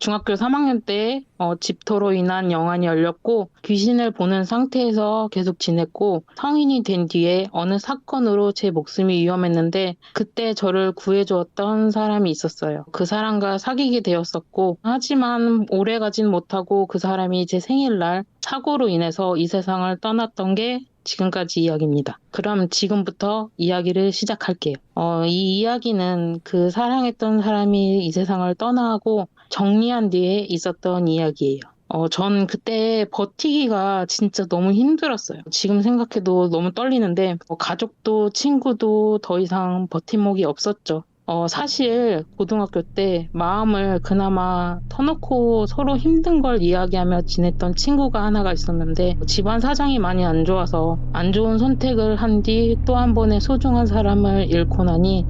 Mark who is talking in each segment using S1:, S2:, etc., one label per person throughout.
S1: 중학교 3학년 때 집터로 인한 영안이 열렸고 귀신을 보는 상태에서 계속 지냈고 성인이 된 뒤에 어느 사건으로 제 목숨이 위험했는데 그때 저를 구해주었던 사람이 있었어요. 그 사람과 사귀게 되었었고 하지만 오래가진 못하고 그 사람이 제 생일날 사고로 인해서 이 세상을 떠났던 게 지금까지 이야기입니다. 그럼 지금부터 이야기를 시작할게요. 이 이야기는 그 사랑했던 사람이 이 세상을 떠나고 정리한 뒤에 있었던 이야기예요. 전 그때 버티기가 진짜 너무 힘들었어요. 지금 생각해도 너무 떨리는데, 가족도 친구도 더 이상 버팀목이 없었죠. 사실 고등학교 때 마음을 그나마 터놓고 서로 힘든 걸 이야기하며 지냈던 친구가 하나가 있었는데 집안 사정이 많이 안 좋아서 안 좋은 선택을 한 뒤 또 한 번의 소중한 사람을 잃고 나니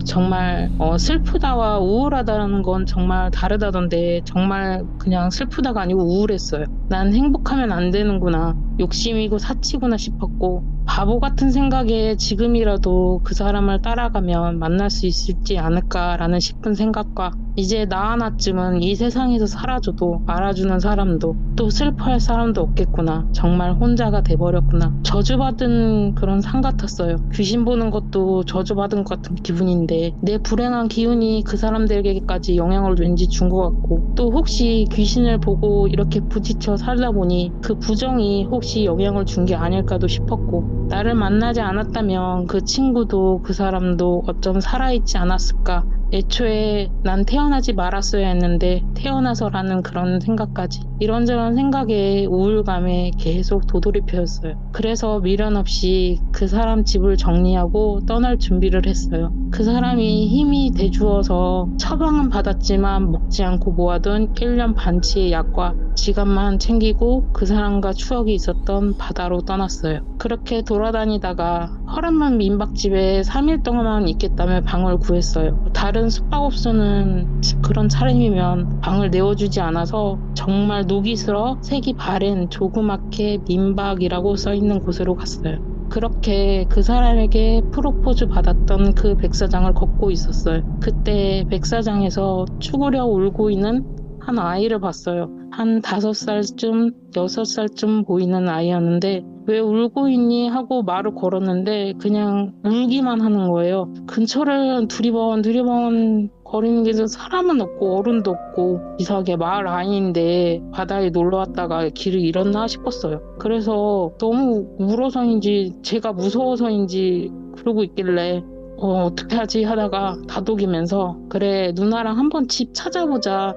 S1: 정말 슬프다와 우울하다는 건 정말 다르다던데 정말 그냥 슬프다가 아니고 우울했어요. 난 행복하면 안 되는구나. 욕심이고 사치구나 싶었고 바보 같은 생각에 지금이라도 그 사람을 따라가면 만날 수 있을지 않을까라는 싶은 생각과 이제 나 하나쯤은 이 세상에서 사라져도 알아주는 사람도 또 슬퍼할 사람도 없겠구나. 정말 혼자가 돼버렸구나. 저주받은 그런 상 같았어요. 귀신 보는 것도 저주받은 것 같은 기분인데 내 불행한 기운이 그 사람들에게까지 영향을 왠지 준 것 같고 또 혹시 귀신을 보고 이렇게 부딪혀 살다 보니 그 부정이 혹시 영향을 준 게 아닐까도 싶었고 나를 만나지 않았다면 그 친구도 그 사람도 어쩜 살아있지 않았을까. 애초에 난 태어나지 말았어야 했는데 태어나서라는 그런 생각까지 이런저런 생각에 우울감에 계속 도돌이표였어요. 그래서 미련 없이 그 사람 집을 정리하고 떠날 준비를 했어요. 그 사람이 힘이 돼주어서 처방은 받았지만 먹지 않고 모아둔 1년 반치의 약과 지갑만 챙기고 그 사람과 추억이 있었던 바다로 떠났어요. 그렇게 돌아다니다가 허름한 민박집에 3일 동안만 있겠다며 방을 구했어요. 다른 숙박업소는 그런 차림이면 방을 내어주지 않아서 정말 녹이 슬어 색이 바랜 조그맣게 민박이라고 써있는 곳으로 갔어요. 그렇게 그 사람에게 프로포즈 받았던 그 백사장을 걷고 있었어요. 그때 백사장에서 죽으려 울고 있는 한 아이를 봤어요. 한 5살쯤, 6살쯤 보이는 아이였는데 왜 울고 있니? 하고 말을 걸었는데 그냥 울기만 하는 거예요. 근처를 두리번 거리는 게 사람은 없고 어른도 없고 이상하게 마을 아이인데 바다에 놀러 왔다가 길을 잃었나 싶었어요. 그래서 너무 울어서인지 제가 무서워서인지 그러고 있길래 어떻게 하지 하다가 다독이면서 그래 누나랑 한번 집 찾아보자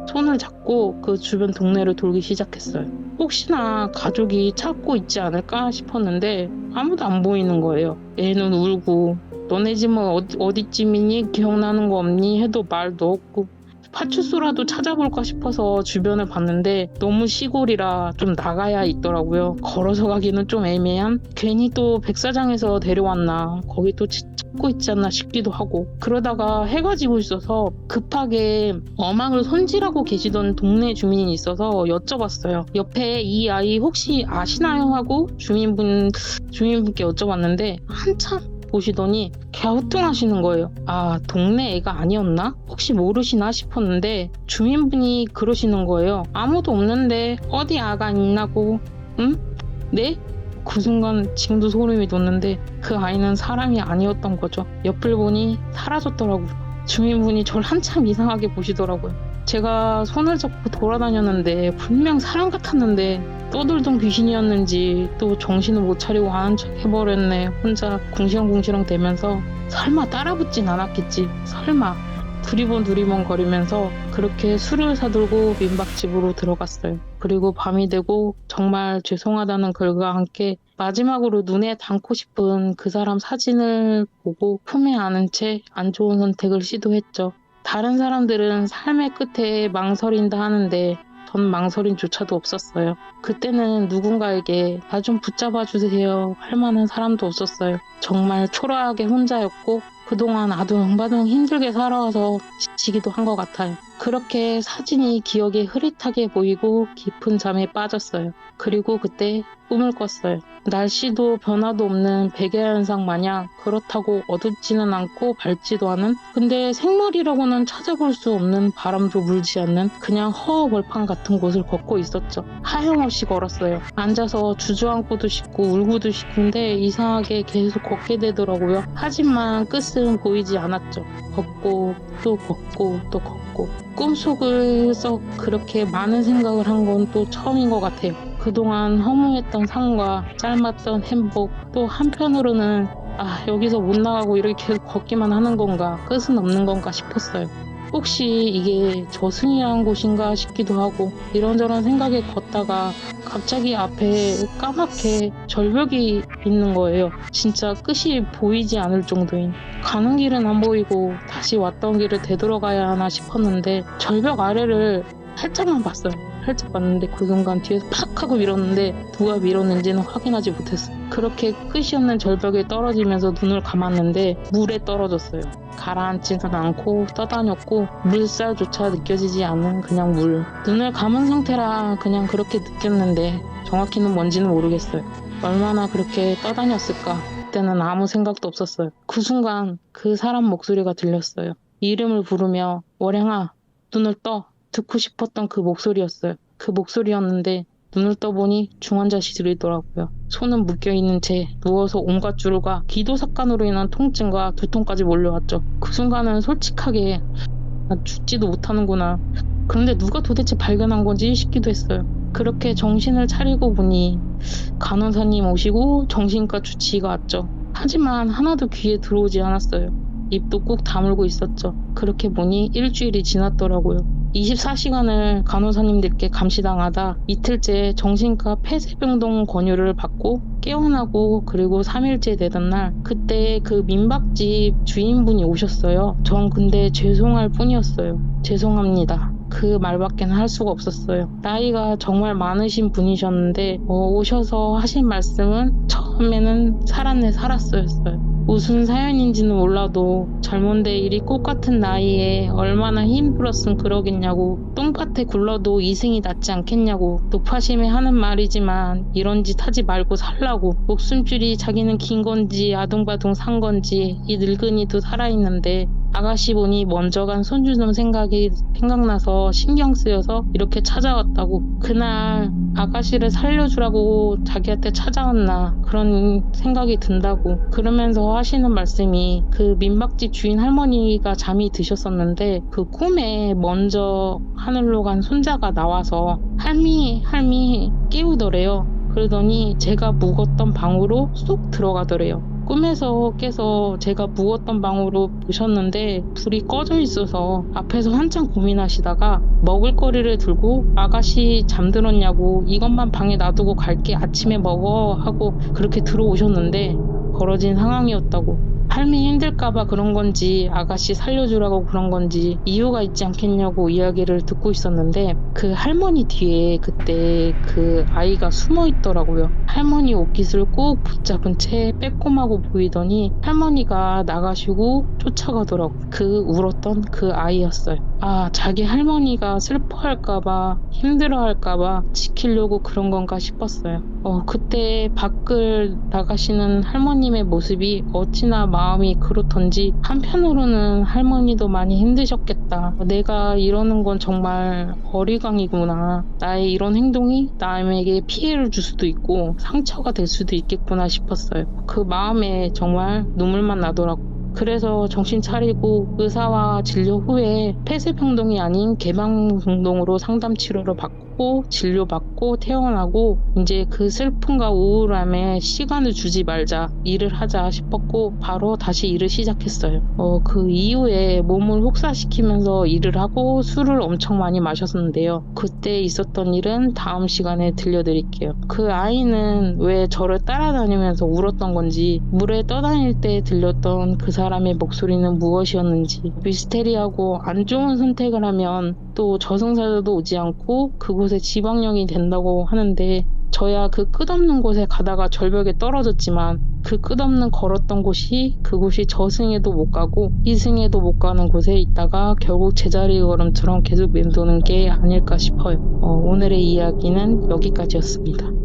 S1: 손을 잡고 그 주변 동네를 돌기 시작했어요. 혹시나 가족이 찾고 있지 않을까 싶었는데 아무도 안 보이는 거예요. 애는 울고 너네 집은 어디쯤이니? 기억나는 거 없니? 해도 말도 없고 파출소라도 찾아볼까 싶어서 주변을 봤는데 너무 시골이라 좀 나가야 있더라고요. 걸어서 가기는 좀 애매한? 괜히 또 백사장에서 데려왔나 거기 또 찾고 있지 않나 싶기도 하고 그러다가 해가 지고 있어서 급하게 어망을 손질하고 계시던 동네 주민이 있어서 여쭤봤어요. 옆에 이 아이 혹시 아시나요? 하고 주민분께 여쭤봤는데 한참 보시더니 갸우뚱하시는 거예요. 아, 동네 애가 아니었나? 혹시 모르시나 싶었는데 주민분이 그러시는 거예요. 아무도 없는데 어디 아가 있나고? 응? 네? 그 순간 지금도 소름이 돋는데 그 아이는 사람이 아니었던 거죠. 옆을 보니 사라졌더라고요. 주민분이 저를 한참 이상하게 보시더라고요. 제가 손을 잡고 돌아다녔는데 분명 사람 같았는데 떠들던 귀신이었는지 또 정신을 못 차리고 아는 척 해버렸네. 혼자 궁시렁궁시렁 대면서 설마 따라붙진 않았겠지. 설마 두리번 거리면서 그렇게 술을 사들고 민박집으로 들어갔어요. 그리고 밤이 되고 정말 죄송하다는 글과 함께 마지막으로 눈에 담고 싶은 그 사람 사진을 보고 품에 안은 채 안 좋은 선택을 시도했죠. 다른 사람들은 삶의 끝에 망설인다 하는데 전 망설임조차도 없었어요. 그때는 누군가에게 나 좀 붙잡아 주세요 할 만한 사람도 없었어요. 정말 초라하게 혼자였고 그 그동안 아둥바둥 힘들게 살아와서 지치기도 한 것 같아요. 그렇게 사진이 기억에 흐릿하게 보이고 깊은 잠에 빠졌어요. 그리고 그때 꿈을 꿨어요. 날씨도 변화도 없는 백야현상 마냥 그렇다고 어둡지는 않고 밝지도 않은, 근데 생물이라고는 찾아볼 수 없는, 바람도 불지 않는 그냥 허허벌판 같은 곳을 걷고 있었죠. 하염없이 걸었어요. 앉아서 주저앉고도 싶고 울고도 싶은데 이상하게 계속 걷게 되더라고요. 하지만 끝은 보이지 않았죠. 걷고 또 걷고 또 걷고, 꿈속에서 그렇게 많은 생각을 한 건 또 처음인 것 같아요. 그동안 허무했던 삶과 짧았던 행복, 또 한편으로는 여기서 못 나가고 이렇게 계속 걷기만 하는 건가, 끝은 없는 건가 싶었어요. 혹시 이게 저승이라는 곳인가 싶기도 하고, 이런저런 생각에 걷다가 갑자기 앞에 까맣게 절벽이 있는 거예요. 진짜 끝이 보이지 않을 정도인. 가는 길은 안 보이고 다시 왔던 길을 되돌아가야 하나 싶었는데 절벽 아래를 살짝만 봤어요. 살짝 봤는데 그 순간 뒤에서 팍 하고 밀었는데 누가 밀었는지는 확인하지 못했어요. 그렇게 끝이 없는 절벽에 떨어지면서 눈을 감았는데 물에 떨어졌어요. 가라앉지는 않고 떠다녔고 물살조차 느껴지지 않는 그냥 물. 눈을 감은 상태라 그냥 그렇게 느꼈는데 정확히는 뭔지는 모르겠어요. 얼마나 그렇게 떠다녔을까. 그때는 아무 생각도 없었어요. 그 순간 그 사람 목소리가 들렸어요. 이름을 부르며 월양아 눈을 떠. 듣고 싶었던 그 목소리였어요. 그 목소리였는데 눈을 떠보니 중환자실이더라고요. 손은 묶여있는 채 누워서 온갖 주름과 기도삭간으로 인한 통증과 두통까지 몰려왔죠. 그 순간은 솔직하게 죽지도 못하는구나. 그런데 누가 도대체 발견한 건지 싶기도 했어요. 그렇게 정신을 차리고 보니 간호사님 오시고 정신과 주치의가 왔죠. 하지만 하나도 귀에 들어오지 않았어요. 입도 꾹 다물고 있었죠. 그렇게 보니 일주일이 지났더라고요. 24시간을 간호사님들께 감시당하다 이틀째 정신과 폐쇄병동 권유를 받고 깨어나고, 그리고 3일째 되던 날 그때 그 민박집 주인분이 오셨어요. 전 근데 죄송할 뿐이었어요. 죄송합니다. 그 말밖에는 할 수가 없었어요. 나이가 정말 많으신 분이셨는데 오셔서 하신 말씀은 처음에는 살았네 살았어였어요. 무슨 사연인지는 몰라도 젊은데 일이 꽃같은 나이에 얼마나 힘들었으면 그러겠냐고, 똥밭에 굴러도 이승이 낫지 않겠냐고, 높아심에 하는 말이지만 이런 짓 하지 말고 살라고, 목숨줄이 자기는 긴 건지 아둥바둥 산 건지 이 늙은이도 살아있는데 아가씨 보니 먼저 간 손주놈 생각나서 신경 쓰여서 이렇게 찾아왔다고. 그날 아가씨를 살려주라고 자기한테 찾아왔나 그런 생각이 든다고. 그러면서 하시는 말씀이 그 민박집 주인 할머니가 잠이 드셨었는데 그 꿈에 먼저 하늘로 간 손자가 나와서 할미 깨우더래요. 그러더니 제가 묵었던 방으로 쏙 들어가더래요. 꿈에서 깨서 제가 묵었던 방으로 보셨는데 불이 꺼져 있어서 앞에서 한참 고민하시다가 먹을거리를 들고 아가씨 잠들었냐고, 이것만 방에 놔두고 갈게 아침에 먹어 하고 그렇게 들어오셨는데 벌어진 상황이었다고. 삶이 힘들까봐 그런 건지 아가씨 살려주라고 그런 건지 이유가 있지 않겠냐고 이야기를 듣고 있었는데 그 할머니 뒤에 그때 그 아이가 숨어 있더라고요. 할머니 옷깃을 꼭 붙잡은 채 빼꼼하고 보이더니 할머니가 나가시고 쫓아가더라고. 그 울었던 그 아이였어요. 자기 할머니가 슬퍼할까봐 힘들어할까봐 지키려고 그런 건가 싶었어요. 그때 밖을 나가시는 할머님의 모습이 어찌나 마음이 그렇던지, 한편으로는 할머니도 많이 힘드셨겠다. 내가 이러는 건 정말 어리광이구나. 나의 이런 행동이 남에게 피해를 줄 수도 있고 상처가 될 수도 있겠구나 싶었어요. 그 마음에 정말 눈물만 나더라고. 그래서 정신 차리고 의사와 진료 후에 폐쇄병동이 아닌 개방병동으로 상담 치료를 받고 진료받고 퇴원하고, 이제 그 슬픔과 우울함에 시간을 주지 말자, 일을 하자 싶었고 바로 다시 일을 시작했어요. 그 이후에 몸을 혹사시키면서 일을 하고 술을 엄청 많이 마셨는데요. 그때 있었던 일은 다음 시간에 들려드릴게요. 그 아이는 왜 저를 따라다니면서 울었던 건지, 물에 떠다닐 때 들렸던 그 사람의 목소리는 무엇이었는지, 미스테리하고 안 좋은 선택을 하면 또 저승사자도 오지 않고 그곳에 지방령이 된다고 하는데, 저야 그 끝없는 곳에 가다가 절벽에 떨어졌지만 그 끝없는 걸었던 곳이 그곳이 저승에도 못 가고 이승에도 못 가는 곳에 있다가 결국 제자리 걸음처럼 계속 맴도는 게 아닐까 싶어요. 오늘의 이야기는 여기까지였습니다.